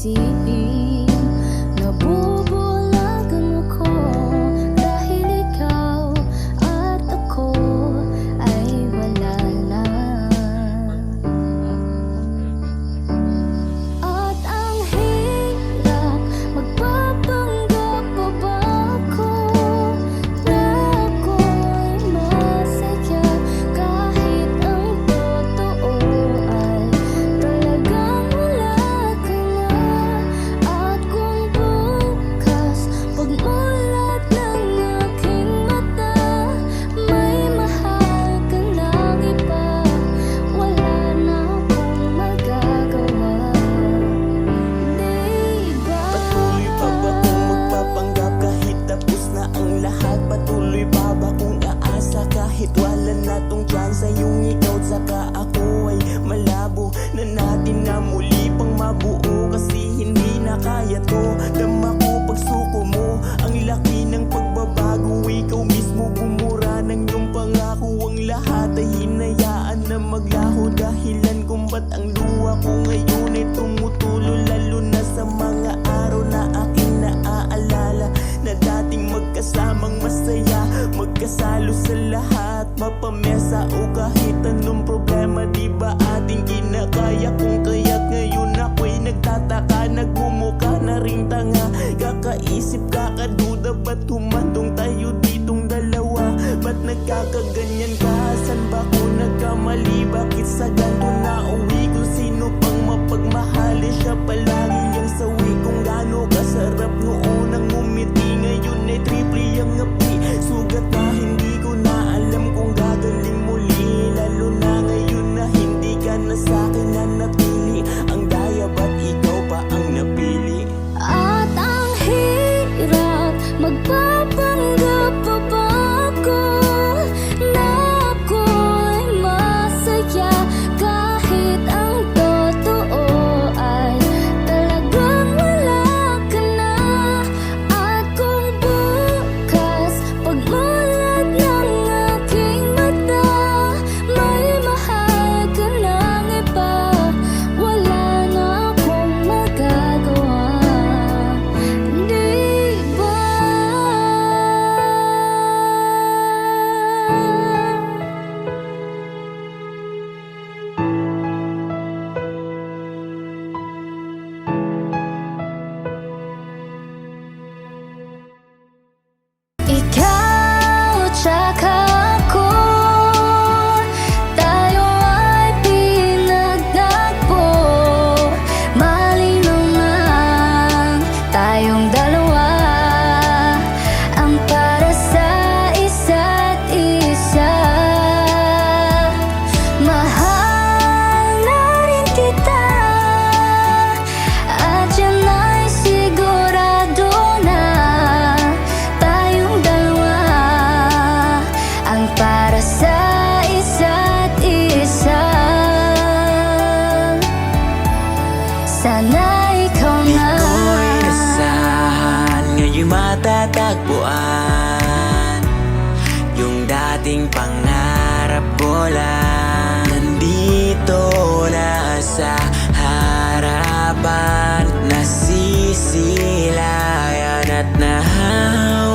isipin. Nabubulagan ako dahil ikaw at ako ay wala na. At ang hirap, magpapanggap pa ba ako na ako'y masaya kahit ang totoo ay talagang wala ka na. At kung bukas pagmulat ng aking mata may mahal ka ng iba, wala na akong magagawa. Diba? Patuloy pa ba kung magpapanggap kahit tapos na ang lahat? Patuloy pa ba kung aasa kahit wala na tong tsansa? Yung ikaw at saka ako ay malabo na natin na muli pang mabuo. Kasi hindi na kaya to, dama ko pagsuko mo. Ang laki ng pagbabago, ikaw mismo bumura ng iyong pangako. Ang lahat ay hinayaan na maglaho, dahilan kung ba't ang luha ko ngayon ay tumutulo. Lalo na sa mga araw na aking naaalala na dating magkasamang masaya, magkasalo sa lahat, mapamesa o kahit anong problema. Di ba ating kinakaya kung kaya't ngayon ako'y nagtataka, nagmumukha na ring tanga. Kakaisip, kakaduda, ba't humandong tayo ditong dalawa? Ba't nagkakaganyan ka? San ba ko nagkamali? Bakit sa ganto na uwi? Kung sino pang mapagmahali, siya palagi ang sawi. Kung gaano kasarap noon ang umiti, ngayon ay triple ang ngapi. Sugat na hindi ko na alam kung gagaling muli, lalo na ngayon na hindi ka na sa'kin nanatili. Ang daya ba't ikaw pa ang napili? At ang hirap, magpapanggap pa ba ako na ako'y masaya kahit ang totoo ay talagang wala ka na. At kung bukas pagmulat ng aking mata may mahal ka ng iba, wala na akong magagawa. Diba? Ikaw tsaka ako, tayo ay pinagtagpo. Malinaw na tayong dalawa ang para sa isa't isa. Mahal na rin kita at yan ay sigurado na tayong dalawa ang para sa isa't isa. Sana ikaw na Ako'y nasahan, ngayon matatagpuan. Yung dating pangarap ko lang nandito na sa harapan. Nasisilayan at nahahawakan